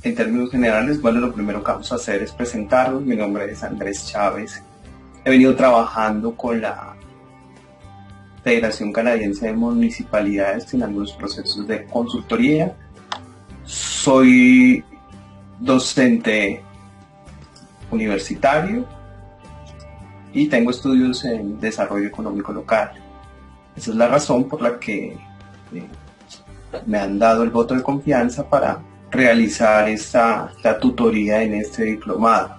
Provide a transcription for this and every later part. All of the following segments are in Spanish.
En términos generales, bueno, lo primero que vamos a hacer es presentarnos. Mi nombre es Andrés Chávez. He venido trabajando con la Federación Canadiense de Municipalidades en algunos procesos de consultoría. Soy docente universitario y tengo estudios en desarrollo económico local. Esa es la razón por la que me han dado el voto de confianza para realizar la tutoría en este diplomado.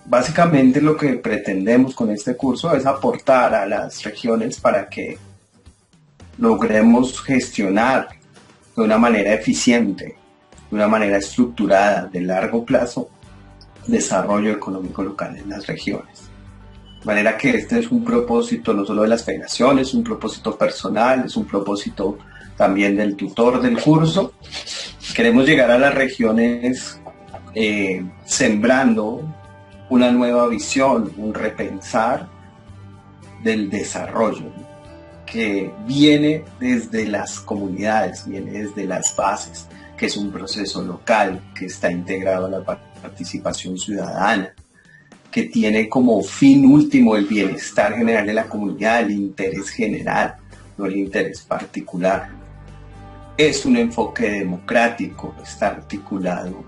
Básicamente lo que pretendemos con este curso es aportar a las regiones para que logremos gestionar de una manera eficiente, de una manera estructurada, de largo plazo, desarrollo económico local en las regiones. De manera que este es un propósito no solo de las federaciones, es un propósito personal, es un propósito también del tutor del curso. Queremos llegar a las regiones sembrando una nueva visión, un repensar del desarrollo que viene desde las comunidades, viene desde las bases, que es un proceso local que está integrado a la participación ciudadana, que tiene como fin último el bienestar general de la comunidad, el interés general, no el interés particular. Es un enfoque democrático, está articulado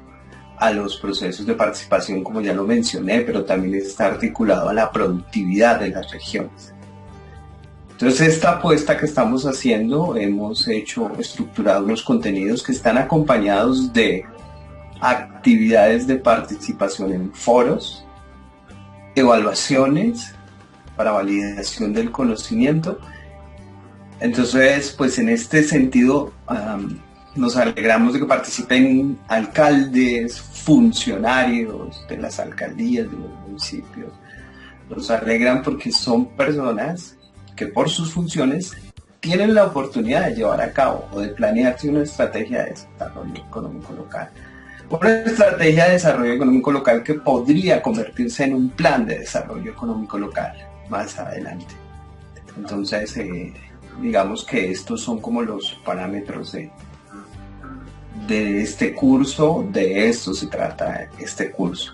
a los procesos de participación, como ya lo mencioné, pero también está articulado a la productividad de las regiones. Entonces, esta apuesta que estamos haciendo, hemos estructurado unos contenidos que están acompañados de actividades de participación en foros, evaluaciones para validación del conocimiento. Entonces, pues en este sentido, nos alegramos de que participen alcaldes, funcionarios de las alcaldías, de los municipios. Nos alegran porque son personas que por sus funciones tienen la oportunidad de llevar a cabo o de planearse una estrategia de desarrollo económico local. Una estrategia de desarrollo económico local que podría convertirse en un plan de desarrollo económico local más adelante. Entonces, digamos que estos son como los parámetros de este curso, de esto se trata este curso.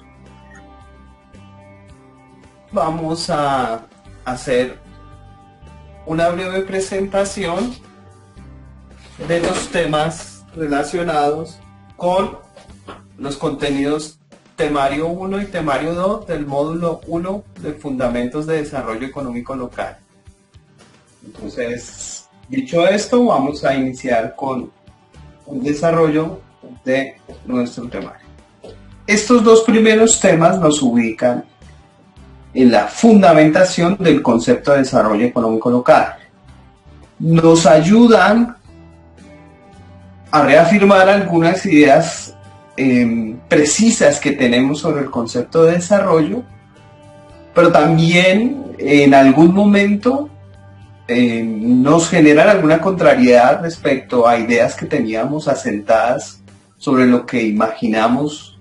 Vamos a hacer una breve presentación de los temas relacionados con los contenidos temario 1 y temario 2 del módulo 1 de Fundamentos de Desarrollo Económico Local. Entonces, dicho esto, vamos a iniciar con un desarrollo de nuestro temario. Estos dos primeros temas nos ubican en la fundamentación del concepto de desarrollo económico local. Nos ayudan a reafirmar algunas ideas precisas que tenemos sobre el concepto de desarrollo, pero también en algún momento nos generan alguna contrariedad respecto a ideas que teníamos asentadas sobre lo que imaginamos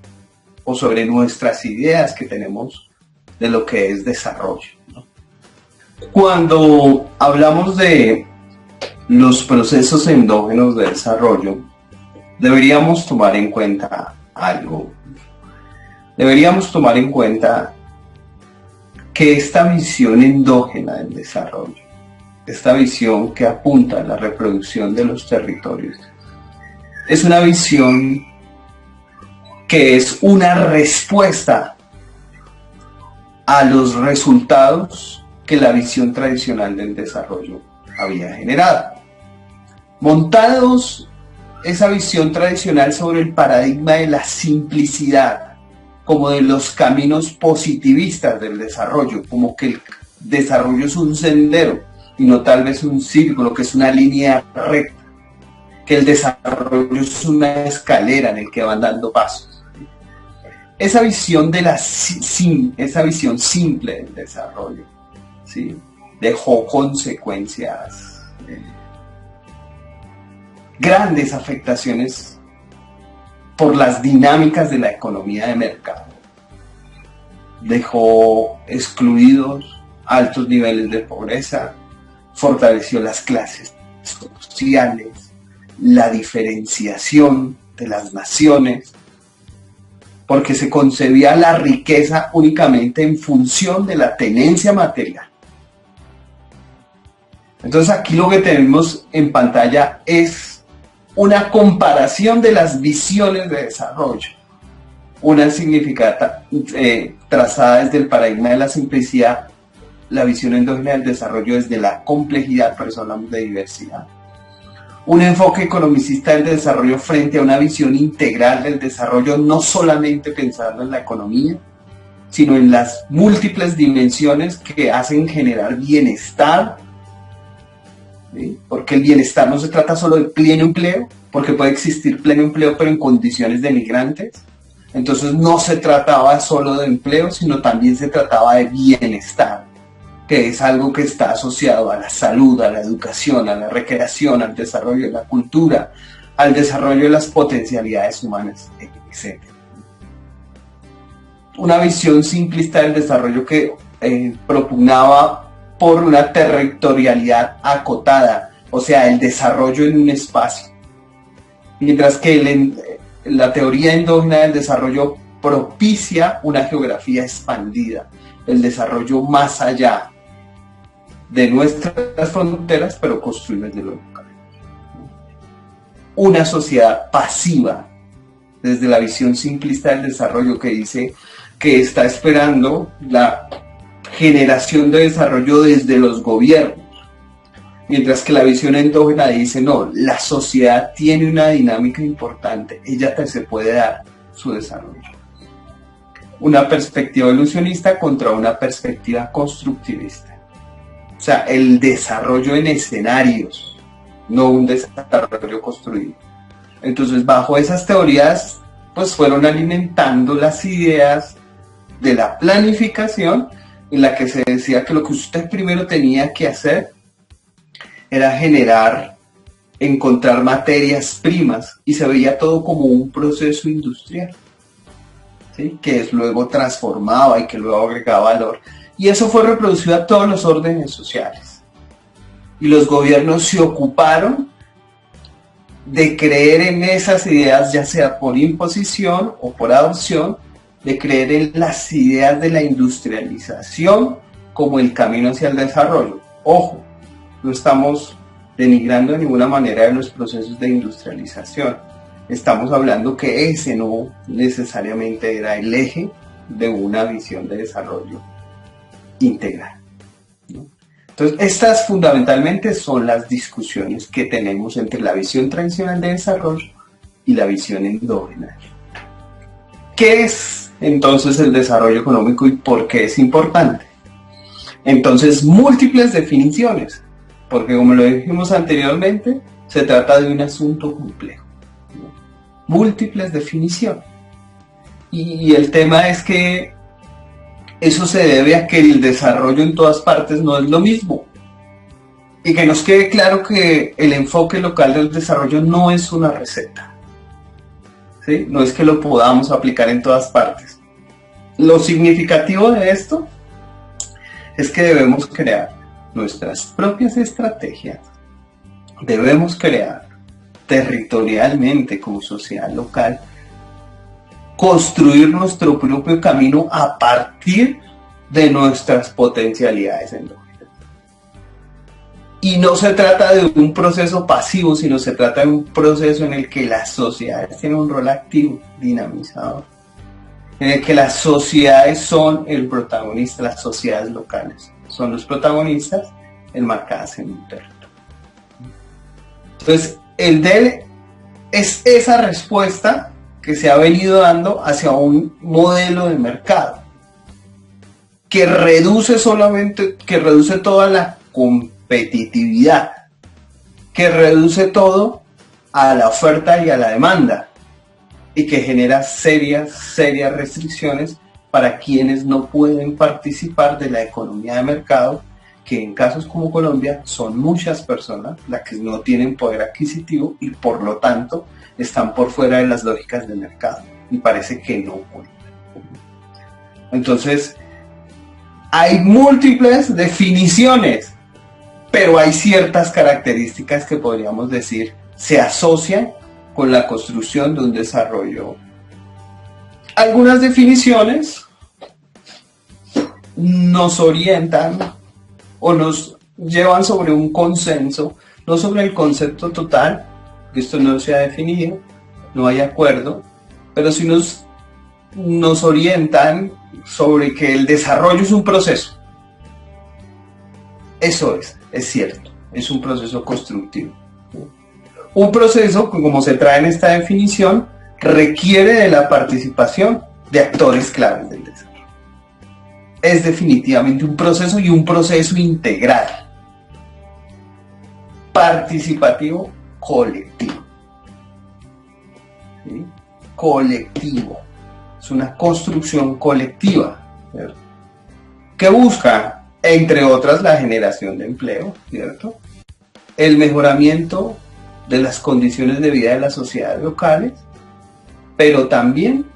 o sobre nuestras ideas que tenemos de lo que es desarrollo, ¿no? Cuando hablamos de los procesos endógenos de desarrollo, deberíamos tomar en cuenta algo. Deberíamos tomar en cuenta que esta visión endógena del desarrollo, esta visión que apunta a la reproducción de los territorios, es una visión que es una respuesta a los resultados que la visión tradicional del desarrollo había generado. Montados esa visión tradicional sobre el paradigma de la simplicidad, como de los caminos positivistas del desarrollo, como que el desarrollo es un sendero y no tal vez un círculo, que es una línea recta, que el desarrollo es una escalera en el que van dando pasos. Esa visión esa visión simple del desarrollo, ¿sí?, dejó consecuencias, grandes afectaciones por las dinámicas de la economía de mercado. Dejó excluidos altos niveles de pobreza, fortaleció las clases sociales, la diferenciación de las naciones, porque se concebía la riqueza únicamente en función de la tenencia material. Entonces aquí lo que tenemos en pantalla es una comparación de las visiones de desarrollo. Una significada trazada desde el paradigma de la simplicidad, la visión endógena del desarrollo desde la complejidad, por eso hablamos de diversidad. Un enfoque economicista del desarrollo frente a una visión integral del desarrollo, no solamente pensando en la economía, sino en las múltiples dimensiones que hacen generar bienestar, ¿sí? Porque el bienestar no se trata solo de pleno empleo, porque puede existir pleno empleo pero en condiciones denigrantes. Entonces no se trataba solo de empleo, sino también se trataba de bienestar, que es algo que está asociado a la salud, a la educación, a la recreación, al desarrollo de la cultura, al desarrollo de las potencialidades humanas, etc. Una visión simplista del desarrollo que propugnaba por una territorialidad acotada, o sea, el desarrollo en un espacio, mientras que la teoría endógena del desarrollo propicia una geografía expandida, el desarrollo más allá de nuestras fronteras, pero construido desde lo local. Una sociedad pasiva, desde la visión simplista del desarrollo, que dice que está esperando la generación de desarrollo desde los gobiernos, mientras que la visión endógena dice no, la sociedad tiene una dinámica importante, ella se puede dar su desarrollo. Una perspectiva evolucionista contra una perspectiva constructivista. O sea, el desarrollo en escenarios, no un desarrollo construido. Entonces, bajo esas teorías, pues fueron alimentando las ideas de la planificación, en la que se decía que lo que usted primero tenía que hacer era encontrar materias primas, y se veía todo como un proceso industrial, ¿sí? Que luego transformaba y que luego agregaba valor. Y eso fue reproducido a todos los órdenes sociales. Y los gobiernos se ocuparon de creer en esas ideas, ya sea por imposición o por adopción, de creer en las ideas de la industrialización como el camino hacia el desarrollo. Ojo, no estamos denigrando de ninguna manera de los procesos de industrialización. Estamos hablando que ese no necesariamente era el eje de una visión de desarrollo integral, ¿no? Entonces, estas fundamentalmente son las discusiones que tenemos entre la visión tradicional de desarrollo y la visión endógena. ¿Qué es entonces el desarrollo económico y por qué es importante? Entonces, múltiples definiciones, porque como lo dijimos anteriormente, se trata de un asunto complejo, ¿no? Múltiples definiciones. Y el tema es que eso se debe a que el desarrollo en todas partes no es lo mismo. Y que nos quede claro que el enfoque local del desarrollo no es una receta, ¿sí? No es que lo podamos aplicar en todas partes. Lo significativo de esto es que debemos crear nuestras propias estrategias. Debemos crear territorialmente como sociedad local, construir nuestro propio camino a partir de nuestras potencialidades endógenas. Y no se trata de un proceso pasivo, sino se trata de un proceso en el que las sociedades tienen un rol activo, dinamizador, en el que las sociedades son el protagonista, las sociedades locales son los protagonistas enmarcadas en un territorio. Entonces, el DEL es esa respuesta que se ha venido dando hacia un modelo de mercado que reduce toda la competitividad, que reduce todo a la oferta y a la demanda, y que genera serias restricciones para quienes no pueden participar de la economía de mercado, que en casos como Colombia son muchas personas las que no tienen poder adquisitivo y por lo tanto están por fuera de las lógicas de mercado, y parece que no pueden. Entonces, hay múltiples definiciones, pero hay ciertas características que podríamos decir se asocian con la construcción de un desarrollo. Algunas definiciones nos orientan o nos llevan sobre un consenso, no sobre el concepto total, que esto no se ha definido, no hay acuerdo, pero sí nos orientan sobre que el desarrollo es un proceso. Eso es cierto, es un proceso constructivo. Un proceso que, como se trae en esta definición, requiere de la participación de actores claves del desarrollo. Es definitivamente un proceso y un proceso integral, participativo, colectivo. ¿Sí? Colectivo. Es una construcción colectiva, ¿cierto? Que busca, entre otras, la generación de empleo, ¿cierto? El mejoramiento de las condiciones de vida de las sociedades locales, pero también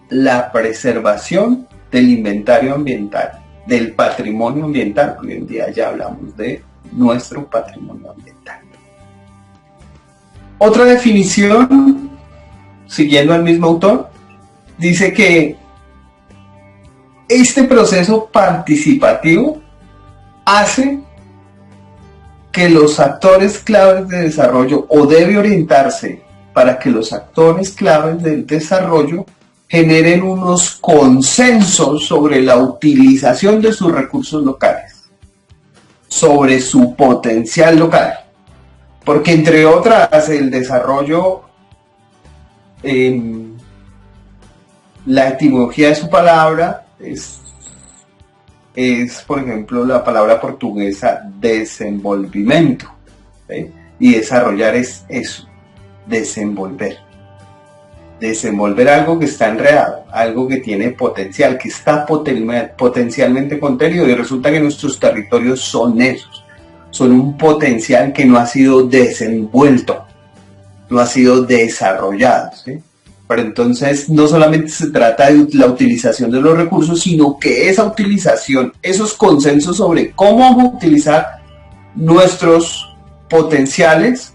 la preservación del inventario ambiental, del patrimonio ambiental, porque hoy en día ya hablamos de nuestro patrimonio ambiental. Otra definición, siguiendo al mismo autor, dice que este proceso participativo hace que los actores claves de desarrollo, o debe orientarse para que los actores claves del desarrollo generen unos consensos sobre la utilización de sus recursos locales, sobre su potencial local. Porque entre otras, el desarrollo, la etimología de su palabra es, por ejemplo, la palabra portuguesa desenvolvimiento, ¿sí? Y desarrollar es eso, desenvolver. Desenvolver algo que está enredado, algo que tiene potencial, que está potencialmente contenido, y resulta que nuestros territorios son esos, son un potencial que no ha sido desenvuelto, no ha sido desarrollado, ¿sí? Pero entonces no solamente se trata de la utilización de los recursos, sino que esa utilización, esos consensos sobre cómo vamos a utilizar nuestros potenciales,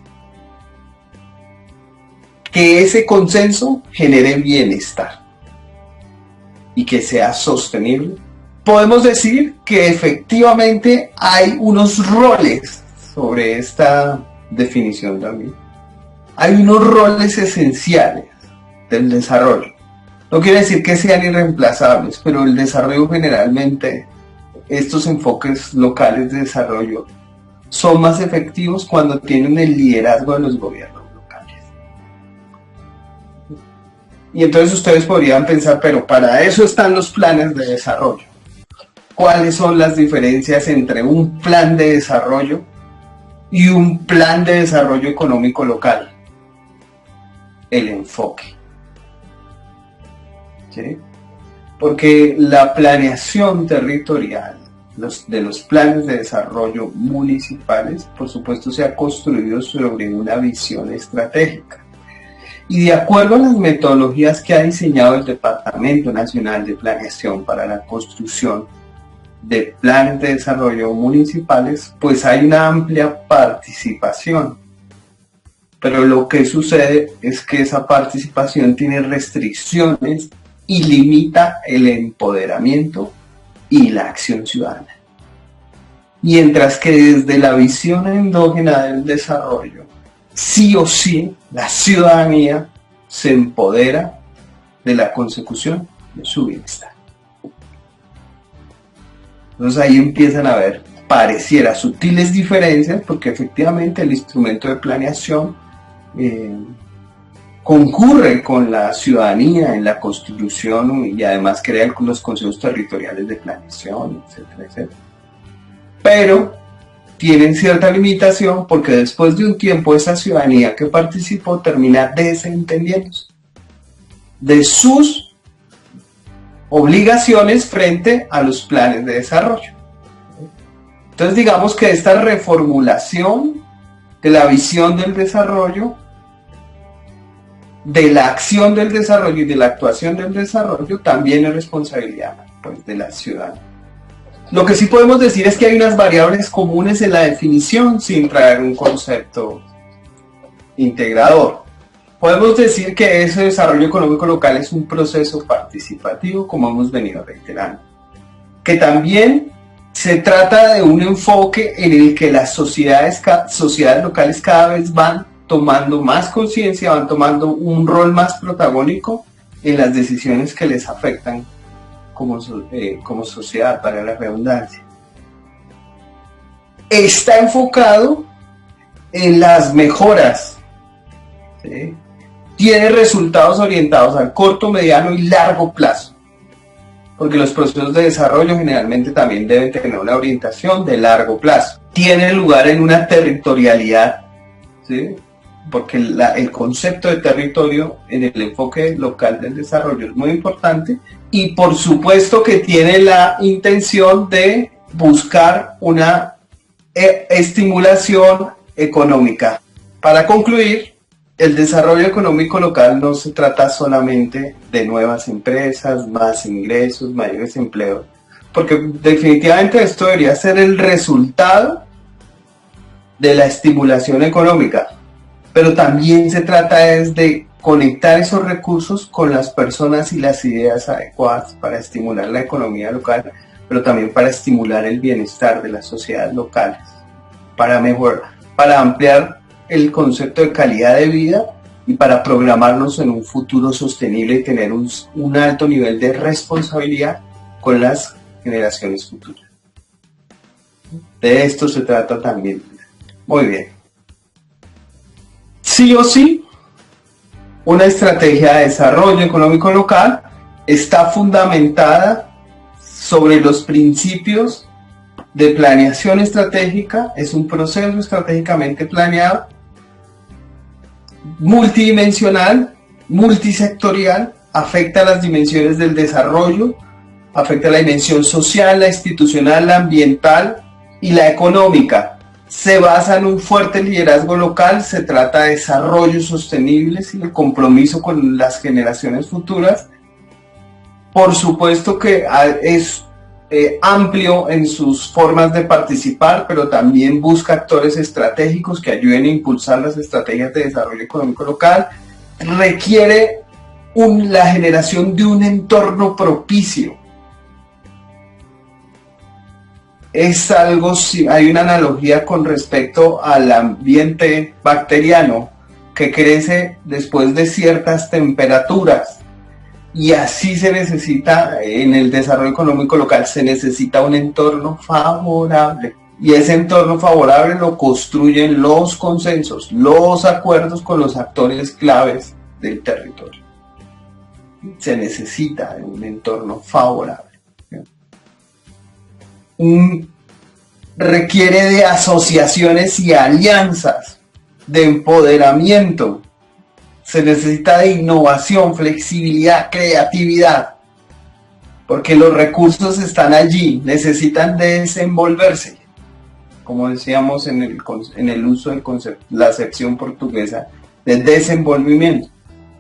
que ese consenso genere bienestar y que sea sostenible. Podemos decir que efectivamente hay unos roles sobre esta definición también. Hay unos roles esenciales del desarrollo. No quiere decir que sean irreemplazables, pero el desarrollo generalmente, estos enfoques locales de desarrollo, son más efectivos cuando tienen el liderazgo de los gobiernos locales. Y entonces ustedes podrían pensar, pero para eso están los planes de desarrollo. ¿Cuáles son las diferencias entre un plan de desarrollo y un plan de desarrollo económico local? El enfoque. ¿Sí? Porque la planeación territorial de los planes de desarrollo municipales, por supuesto, se ha construido sobre una visión estratégica. Y de acuerdo a las metodologías que ha diseñado el Departamento Nacional de Planeación para la construcción de planes de desarrollo municipales, pues hay una amplia participación. Pero lo que sucede es que esa participación tiene restricciones y limita el empoderamiento y la acción ciudadana. Mientras que desde la visión endógena del desarrollo, sí o sí, la ciudadanía se empodera de la consecución de su bienestar. Entonces ahí empiezan a haber, pareciera, sutiles diferencias, porque efectivamente el instrumento de planeación concurre con la ciudadanía en la construcción y además crea los consejos territoriales de planeación, etcétera, etcétera. Pero tienen cierta limitación porque después de un tiempo esa ciudadanía que participó termina desentendiéndose de sus obligaciones frente a los planes de desarrollo. Entonces digamos que esta reformulación de la visión del desarrollo, de la acción del desarrollo y de la actuación del desarrollo también es responsabilidad, pues, de la ciudadanía. Lo que sí podemos decir es que hay unas variables comunes en la definición sin traer un concepto integrador. Podemos decir que ese desarrollo económico local es un proceso participativo, como hemos venido reiterando, que también se trata de un enfoque en el que las sociedades locales cada vez van tomando más conciencia, van tomando un rol más protagónico en las decisiones que les afectan como sociedad, para la redundancia. Está enfocado en las mejoras, ¿sí? Tiene resultados orientados al corto, mediano y largo plazo, porque los procesos de desarrollo generalmente también deben tener una orientación de largo plazo. Tiene lugar en una territorialidad, ¿sí? Porque el concepto de territorio en el enfoque local del desarrollo es muy importante, y por supuesto que tiene la intención de buscar una estimulación económica. Para concluir, el desarrollo económico local no se trata solamente de nuevas empresas, más ingresos, mayores empleos, porque definitivamente esto debería ser el resultado de la estimulación económica, pero también se trata de conectar esos recursos con las personas y las ideas adecuadas para estimular la economía local, pero también para estimular el bienestar de las sociedades locales, para ampliar el concepto de calidad de vida y para programarnos en un futuro sostenible y tener un alto nivel de responsabilidad con las generaciones futuras. De esto se trata también. Muy bien. Sí o sí, una estrategia de desarrollo económico local está fundamentada sobre los principios de planeación estratégica. Es un proceso estratégicamente planeado, multidimensional, multisectorial, afecta las dimensiones del desarrollo, afecta la dimensión social, la institucional, la ambiental y la económica. Se basa en un fuerte liderazgo local, se trata de desarrollo sostenible y el compromiso con las generaciones futuras. Por supuesto que es amplio en sus formas de participar, pero también busca actores estratégicos que ayuden a impulsar las estrategias de desarrollo económico local. Requiere la generación de un entorno propicio. Hay una analogía con respecto al ambiente bacteriano que crece después de ciertas temperaturas, y así se necesita en el desarrollo económico local, se necesita un entorno favorable, y ese entorno favorable lo construyen los consensos, los acuerdos con los actores claves del territorio. Se necesita un entorno favorable. Requiere de asociaciones y alianzas, de empoderamiento. Se necesita de innovación, flexibilidad, creatividad, porque los recursos están allí, necesitan desenvolverse, como decíamos en el uso del concepto, la acepción portuguesa de desenvolvimiento,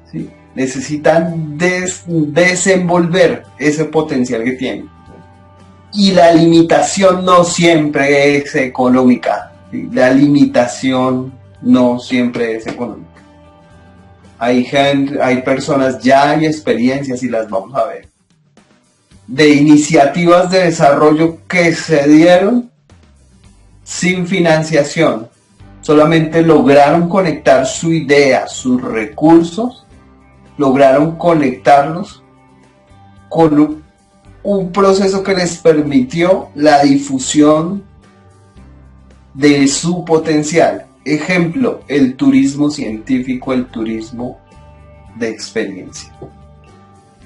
¿sí? Necesitan desenvolver ese potencial que tienen. Y la limitación no siempre es económica, ¿sí? La limitación no siempre es económica. Hay personas, ya hay experiencias y las vamos a ver, de iniciativas de desarrollo que se dieron sin financiación, solamente lograron conectar su idea, sus recursos, lograron conectarlos con un proceso que les permitió la difusión de su potencial. Ejemplo, el turismo científico, el turismo de experiencia,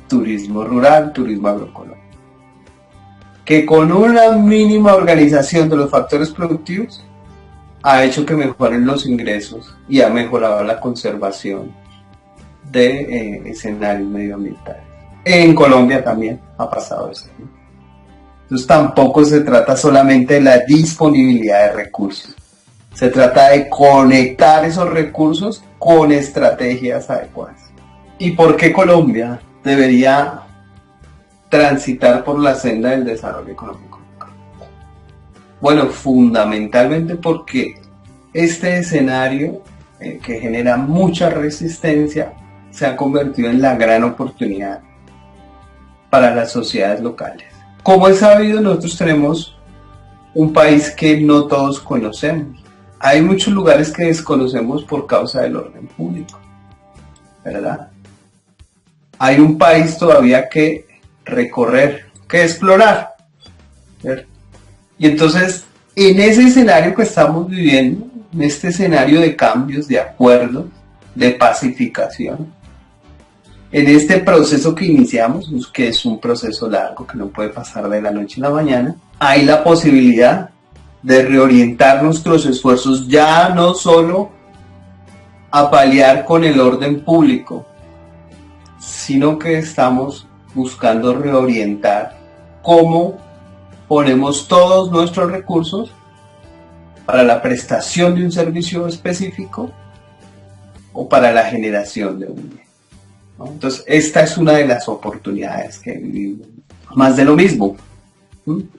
turismo rural, turismo agroecológico, que con una mínima organización de los factores productivos ha hecho que mejoren los ingresos y ha mejorado la conservación de escenarios medioambientales. En Colombia también ha pasado eso, ¿no? Entonces tampoco se trata solamente de la disponibilidad de recursos, se trata de conectar esos recursos con estrategias adecuadas. ¿Y por qué Colombia debería transitar por la senda del desarrollo económico? Bueno, fundamentalmente porque este escenario que genera mucha resistencia, se ha convertido en la gran oportunidad para las sociedades locales. Como es sabido, nosotros tenemos un país que no todos conocemos. Hay muchos lugares que desconocemos por causa del orden público, ¿verdad? Hay un país todavía que recorrer, que explorar, ¿verdad? Y entonces, en ese escenario que estamos viviendo, en este escenario de cambios, de acuerdos, de pacificación, en este proceso que iniciamos, que es un proceso largo, que no puede pasar de la noche a la mañana, hay la posibilidad de reorientar nuestros esfuerzos ya no solo a paliar con el orden público, sino que estamos buscando reorientar cómo ponemos todos nuestros recursos para la prestación de un servicio específico o para la generación de un bien, ¿no? Entonces, esta es una de las oportunidades que vivimos. Más de lo mismo.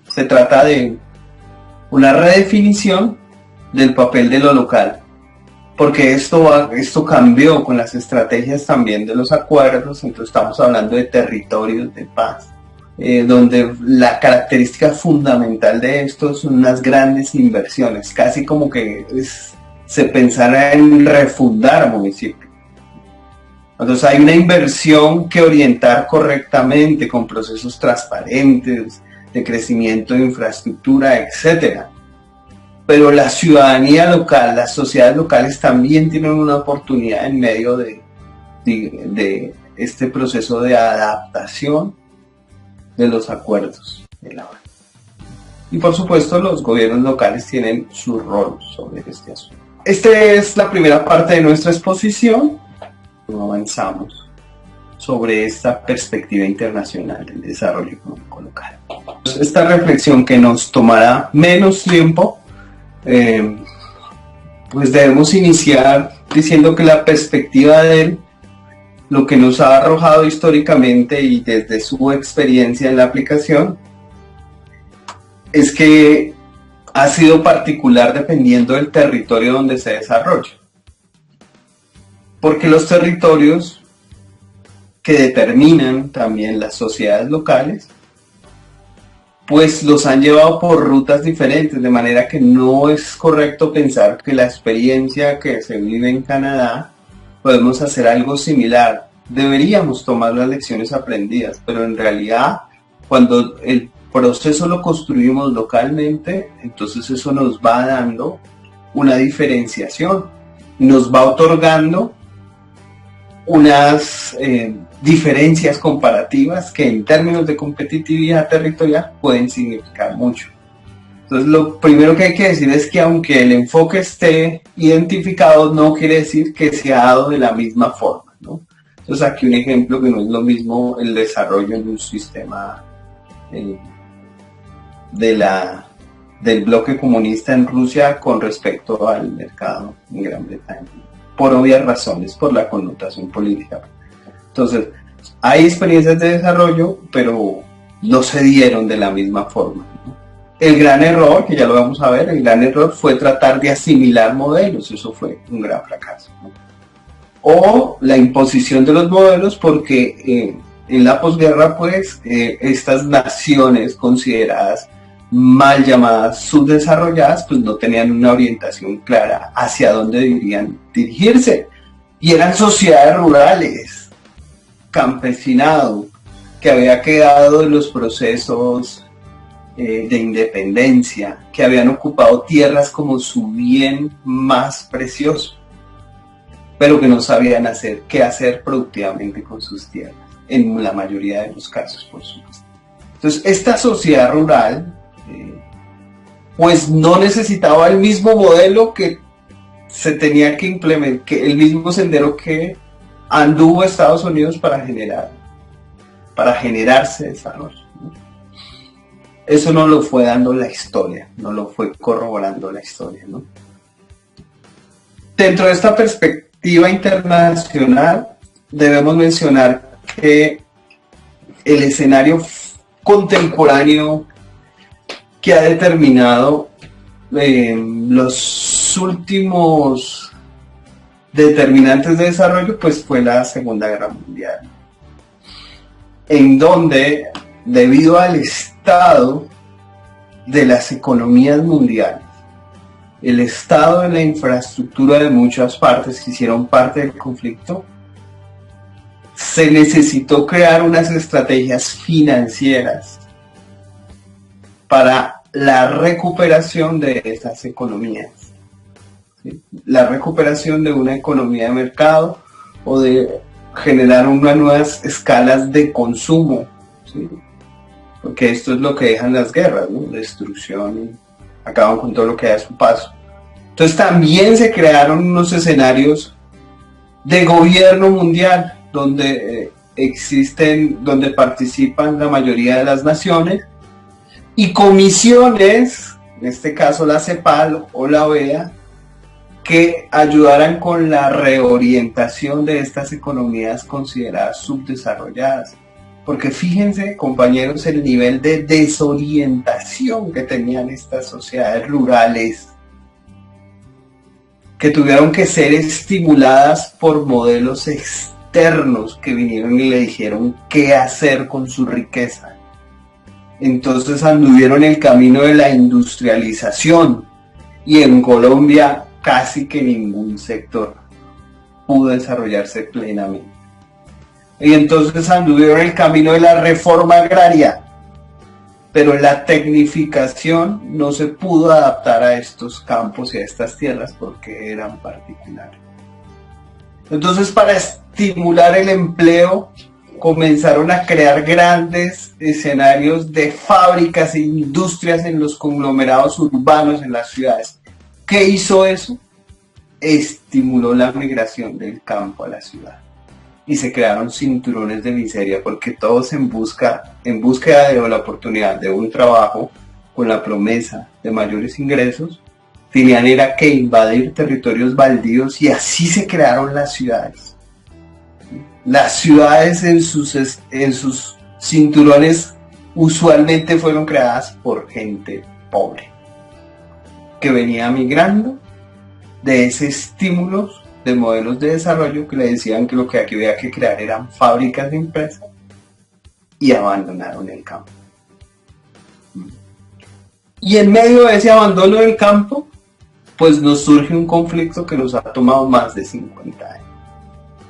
Se trata de una redefinición del papel de lo local, porque esto cambió con las estrategias también de los acuerdos. Entonces estamos hablando de territorios de paz, donde la característica fundamental de esto son unas grandes inversiones, casi como que se pensara en refundar municipios. Entonces hay una inversión que orientar correctamente con procesos transparentes, de crecimiento de infraestructura, etcétera. Pero la ciudadanía local, las sociedades locales también tienen una oportunidad en medio de este proceso de adaptación de los acuerdos de la ONU. Y por supuesto los gobiernos locales tienen su rol sobre este asunto. Esta es la primera parte de nuestra exposición. Avanzamos sobre esta perspectiva internacional del desarrollo económico local. Esta reflexión, que nos tomará menos tiempo, pues debemos iniciar diciendo que la perspectiva de él, lo que nos ha arrojado históricamente y desde su experiencia en la aplicación, es que ha sido particular dependiendo del territorio donde se desarrolla. Porque los territorios que determinan también las sociedades locales, pues los han llevado por rutas diferentes, de manera que no es correcto pensar que la experiencia que se vive en Canadá podemos hacer algo similar. Deberíamos tomar las lecciones aprendidas, pero en realidad cuando el proceso lo construimos localmente, entonces eso nos va dando una diferenciación, nos va otorgando unas diferencias comparativas que en términos de competitividad territorial pueden significar mucho. Entonces lo primero que hay que decir es que aunque el enfoque esté identificado, no quiere decir que se ha dado de la misma forma, ¿no? Entonces aquí un ejemplo, que no es lo mismo el desarrollo en un sistema del bloque comunista en Rusia con respecto al mercado en Gran Bretaña, por obvias razones, por la connotación política. Entonces, hay experiencias de desarrollo, pero no se dieron de la misma forma, ¿no? El gran error, que ya lo vamos a ver, el gran error fue tratar de asimilar modelos. Eso fue un gran fracaso, ¿no? O la imposición de los modelos, porque en la posguerra, pues, estas naciones consideradas mal llamadas subdesarrolladas, pues no tenían una orientación clara hacia dónde deberían dirigirse. Y eran sociedades rurales, campesinado, que había quedado en los procesos de independencia, que habían ocupado tierras como su bien más precioso, pero que no sabían qué hacer productivamente con sus tierras, en la mayoría de los casos, por supuesto. Entonces, esta sociedad rural, pues no necesitaba el mismo modelo que se tenía que implementar, el mismo sendero que anduvo Estados Unidos para generarse desarrollo, ¿no? Eso no lo fue dando la historia, no lo fue corroborando la historia, ¿no? Dentro de esta perspectiva internacional, debemos mencionar que el escenario contemporáneo que ha determinado los últimos determinantes de desarrollo pues fue la Segunda Guerra Mundial, en donde debido al estado de las economías mundiales, el estado de la infraestructura de muchas partes que hicieron parte del conflicto, se necesitó crear unas estrategias financieras para la recuperación de esas economías. ¿Sí? La recuperación de una economía de mercado o de generar unas nuevas escalas de consumo. ¿Sí? Porque esto es lo que dejan las guerras, ¿no? Destrucción, acaban con todo lo que hay a su paso. Entonces también se crearon unos escenarios de gobierno mundial donde donde participan la mayoría de las naciones y comisiones, en este caso la CEPAL o la OEA, que ayudaran con la reorientación de estas economías consideradas subdesarrolladas. Porque fíjense, compañeros, el nivel de desorientación que tenían estas sociedades rurales, que tuvieron que ser estimuladas por modelos externos que vinieron y le dijeron qué hacer con su riqueza. Entonces anduvieron el camino de la industrialización y en Colombia casi que ningún sector pudo desarrollarse plenamente. Y entonces anduvieron el camino de la reforma agraria, pero la tecnificación no se pudo adaptar a estos campos y a estas tierras porque eran particulares. Entonces, para estimular el empleo, comenzaron a crear grandes escenarios de fábricas e industrias en los conglomerados urbanos en las ciudades. ¿Qué hizo eso? Estimuló la migración del campo a la ciudad. Y se crearon cinturones de miseria porque todos en búsqueda de la oportunidad de un trabajo con la promesa de mayores ingresos, tenían era que invadir territorios baldíos y así se crearon las ciudades. Las ciudades en sus cinturones usualmente fueron creadas por gente pobre que venía migrando de ese estímulo de modelos de desarrollo que le decían que lo que aquí había que crear eran fábricas de empresas y abandonaron el campo. Y en medio de ese abandono del campo, pues nos surge un conflicto que nos ha tomado más de 50 años.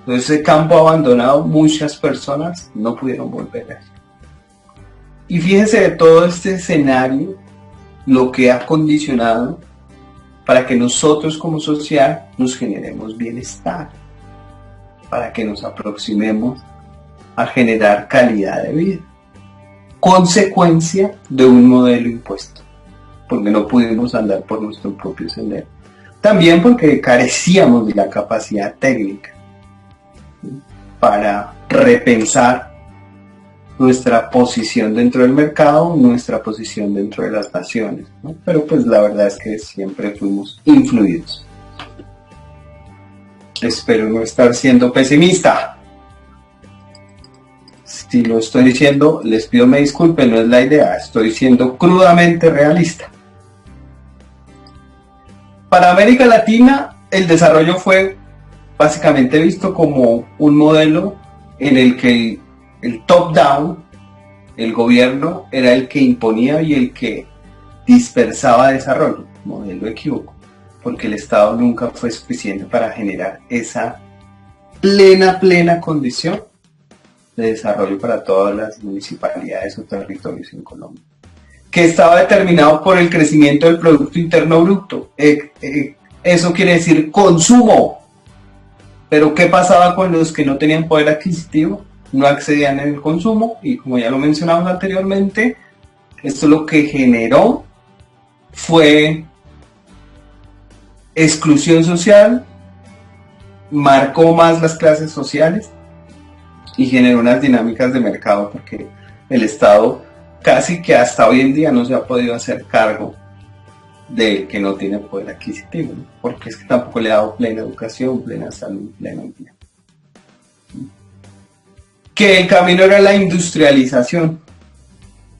Entonces, ese campo abandonado, muchas personas no pudieron volver a él. Y fíjense de todo este escenario, lo que ha condicionado para que nosotros como sociedad nos generemos bienestar, para que nos aproximemos a generar calidad de vida. Consecuencia de un modelo impuesto, porque no pudimos andar por nuestro propio sendero. También porque carecíamos de la capacidad técnica para repensar nuestra posición dentro del mercado, nuestra posición dentro de las naciones, ¿no? Pero pues la verdad es que siempre fuimos influidos. Espero no estar siendo pesimista. Si lo estoy diciendo, les pido me disculpen, no es la idea, estoy siendo crudamente realista. Para América Latina, el desarrollo fue básicamente visto como un modelo en el que el top-down, el gobierno, era el que imponía y el que dispersaba desarrollo, modelo equívoco, porque el Estado nunca fue suficiente para generar esa plena condición de desarrollo para todas las municipalidades o territorios en Colombia, que estaba determinado por el crecimiento del Producto Interno Bruto. Eso quiere decir consumo. Pero ¿qué pasaba con los que no tenían poder adquisitivo? No accedían en el consumo y, como ya lo mencionamos anteriormente, esto lo que generó fue exclusión social, marcó más las clases sociales y generó unas dinámicas de mercado porque el Estado casi que hasta hoy en día no se ha podido hacer cargo del que no tiene poder adquisitivo, ¿no? Porque es que tampoco le ha dado plena educación, plena salud, plena empleo. Que el camino era la industrialización,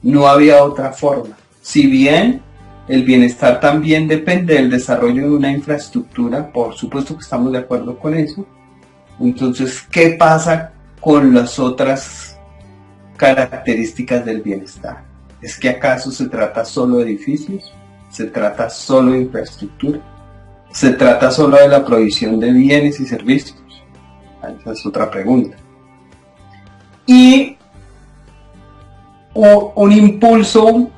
no había otra forma. Si bien el bienestar también depende del desarrollo de una infraestructura, por supuesto que estamos de acuerdo con eso. Entonces, ¿qué pasa con las otras características del bienestar? ¿Es que acaso se trata solo de edificios? ¿Se trata solo de infraestructura? ¿Se trata solo de la provisión de bienes y servicios? Esa es otra pregunta. Y un impulso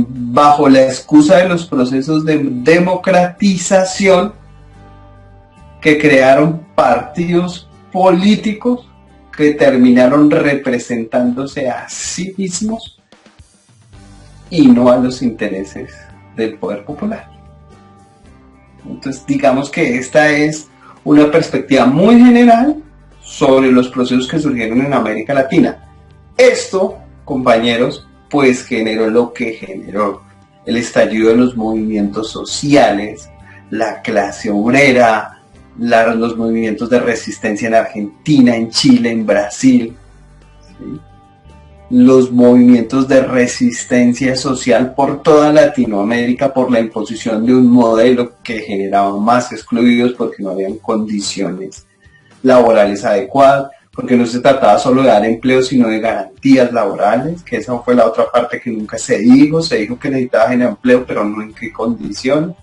bajo la excusa de los procesos de democratización que crearon partidos políticos que terminaron representándose a sí mismos y no a los intereses del poder popular. Entonces, digamos que esta es una perspectiva muy general sobre los procesos que surgieron en América Latina. Esto, compañeros, pues generó lo que generó: el estallido de los movimientos sociales, la clase obrera, los movimientos de resistencia en Argentina, en Chile, en Brasil, ¿sí? Los movimientos de resistencia social por toda Latinoamérica por la imposición de un modelo que generaba más excluidos porque no habían condiciones laborales adecuadas, porque no se trataba solo de dar empleo, sino de garantías laborales, que esa fue la otra parte que nunca se dijo que necesitaba generar empleo, pero no en qué condiciones.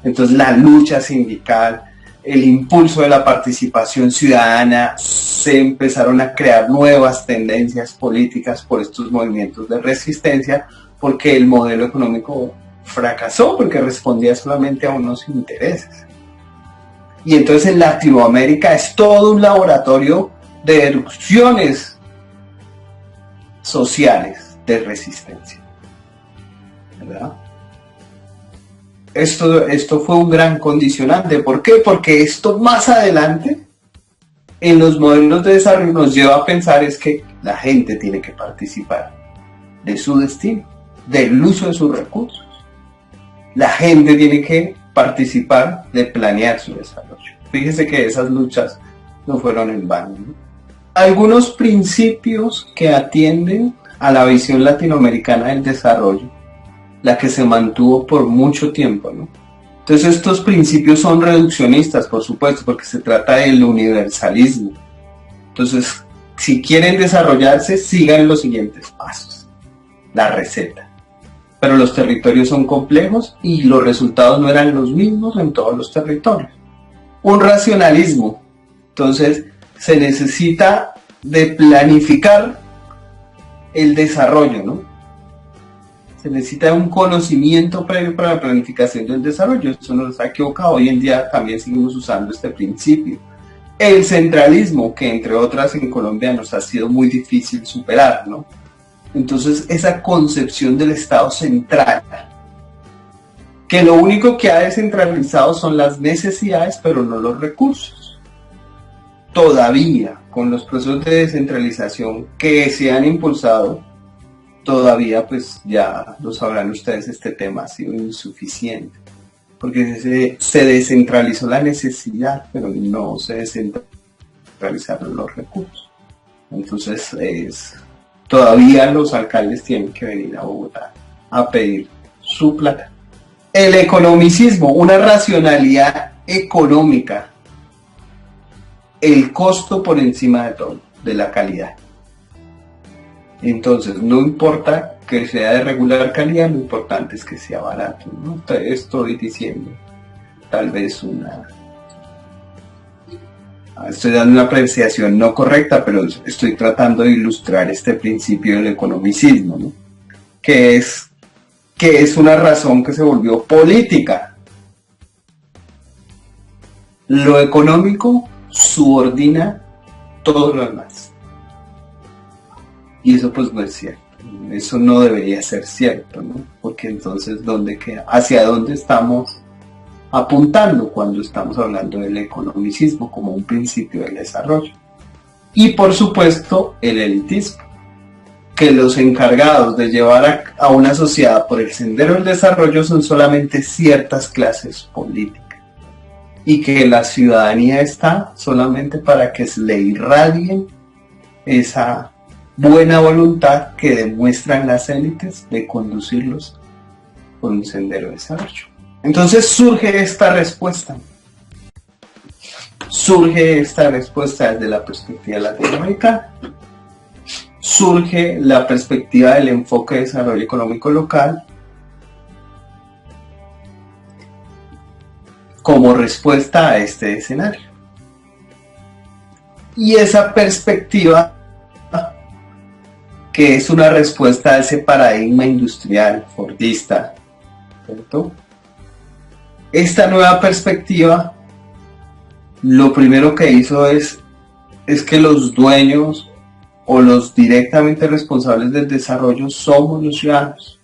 Entonces la lucha sindical, el impulso de la participación ciudadana, se empezaron a crear nuevas tendencias políticas por estos movimientos de resistencia, porque el modelo económico fracasó, porque respondía solamente a unos intereses. Y entonces en Latinoamérica es todo un laboratorio de erupciones sociales de resistencia, ¿verdad? Esto fue un gran condicionante. ¿Por qué? Porque esto más adelante en los modelos de desarrollo nos lleva a pensar es que la gente tiene que participar de su destino, del uso de sus recursos. La gente tiene que participar de planear su desarrollo. Fíjese que esas luchas no fueron en vano, ¿no? Algunos principios que atienden a la visión latinoamericana del desarrollo, la que se mantuvo por mucho tiempo, ¿no? Entonces estos principios son reduccionistas, por supuesto, porque se trata del universalismo. Entonces, si quieren desarrollarse, sigan los siguientes pasos. La receta. Pero los territorios son complejos y los resultados no eran los mismos en todos los territorios. Un racionalismo. Entonces, se necesita de planificar el desarrollo, ¿no? Se necesita un conocimiento previo para la planificación del desarrollo. Eso no nos ha equivocado. Hoy en día también seguimos usando este principio. El centralismo, que entre otras en Colombia nos ha sido muy difícil superar, ¿no? Entonces, esa concepción del Estado central, que lo único que ha descentralizado son las necesidades, pero no los recursos. Todavía, con los procesos de descentralización que se han impulsado, todavía, pues ya lo sabrán ustedes, este tema ha sido insuficiente, porque se descentralizó la necesidad, pero no se descentralizaron los recursos. Entonces, todavía los alcaldes tienen que venir a Bogotá a pedir su plata. El economicismo, una racionalidad económica, el costo por encima de todo, de la calidad. Entonces, no importa que sea de regular calidad, lo importante es que sea barato, ¿no? Estoy diciendo tal vez estoy dando una apreciación no correcta, pero estoy tratando de ilustrar este principio del economicismo, ¿no? Que es una razón que se volvió política. Lo económico subordina todo lo demás. Y eso pues no es cierto. Eso no debería ser cierto, ¿no? Porque entonces, ¿dónde queda? ¿Hacia dónde estamos apuntando cuando estamos hablando del economicismo como un principio del desarrollo? Y por supuesto, el elitismo, que los encargados de llevar a una sociedad por el sendero del desarrollo son solamente ciertas clases políticas y que la ciudadanía está solamente para que se le irradien esa buena voluntad que demuestran las élites de conducirlos por un sendero de desarrollo. Entonces surge esta respuesta. Surge esta respuesta desde la perspectiva latinoamericana. Surge la perspectiva del enfoque de desarrollo económico local como respuesta a este escenario. Y esa perspectiva, que es una respuesta a ese paradigma industrial fordista, ¿cierto? Esta nueva perspectiva, lo primero que hizo es que los dueños o los directamente responsables del desarrollo somos los ciudadanos.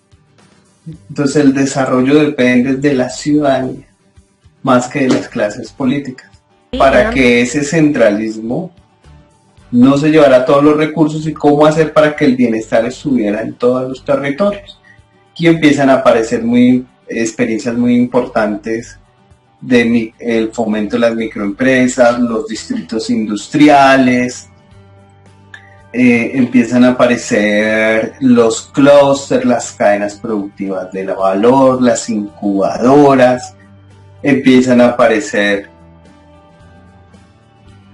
Entonces el desarrollo depende de la ciudadanía más que de las clases políticas, para que ese centralismo no se llevara todos los recursos y cómo hacer para que el bienestar estuviera en todos los territorios. Aquí empiezan a aparecer experiencias muy importantes del fomento de las microempresas, los distritos industriales, empiezan a aparecer los clústeres, las cadenas productivas de valor, las incubadoras, empiezan a aparecer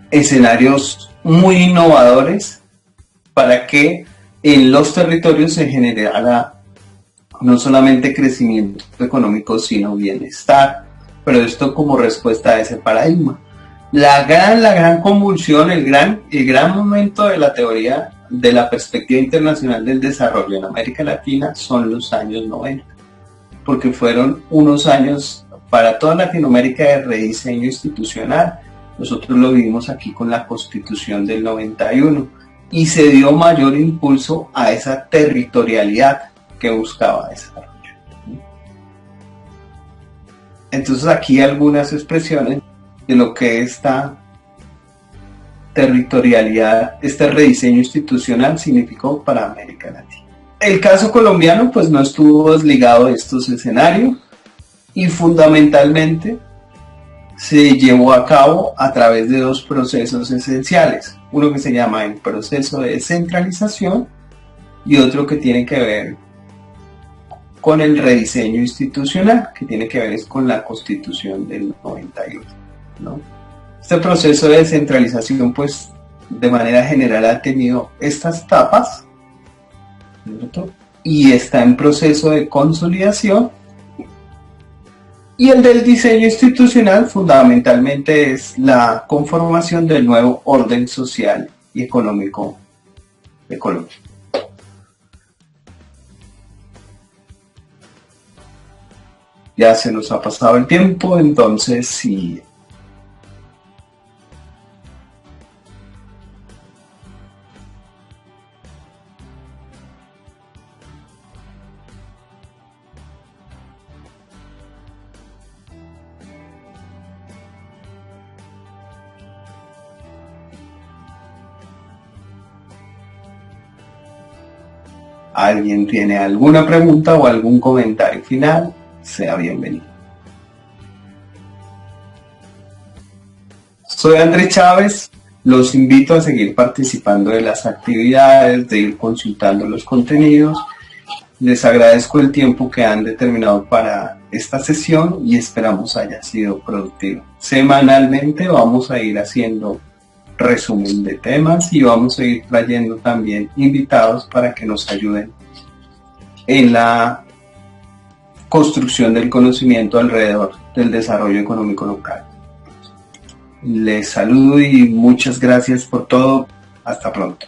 escenarios muy innovadores para que en los territorios se generara no solamente crecimiento económico, sino bienestar, pero esto como respuesta a ese paradigma. La gran convulsión, el gran momento de la teoría de la perspectiva internacional del desarrollo en América Latina son los años 90, porque fueron unos años para toda Latinoamérica de rediseño institucional. Nosotros lo vivimos aquí con la Constitución del 91 y se dio mayor impulso a esa territorialidad que buscaba desarrollo. Entonces aquí algunas expresiones de lo que esta territorialidad, este rediseño institucional significó para América Latina. El caso colombiano pues no estuvo desligado de estos escenarios y fundamentalmente se llevó a cabo a través de dos procesos esenciales, uno que se llama el proceso de descentralización y otro que tiene que ver con el rediseño institucional, que tiene que ver con la Constitución del 91, ¿no? Este proceso de descentralización pues de manera general ha tenido estas etapas, ¿cierto? Y está en proceso de consolidación. Y el del diseño institucional fundamentalmente es la conformación del nuevo orden social y económico de Colombia. Ya se nos ha pasado el tiempo, entonces si alguien tiene alguna pregunta o algún comentario final, sea bienvenido. Soy Andrés Chávez, los invito a seguir participando de las actividades, de ir consultando los contenidos. Les agradezco el tiempo que han determinado para esta sesión y esperamos haya sido productivo. Semanalmente vamos a ir haciendo resumen de temas y vamos a ir trayendo también invitados para que nos ayuden en la construcción del conocimiento alrededor del desarrollo económico local. Les saludo y muchas gracias por todo. Hasta pronto.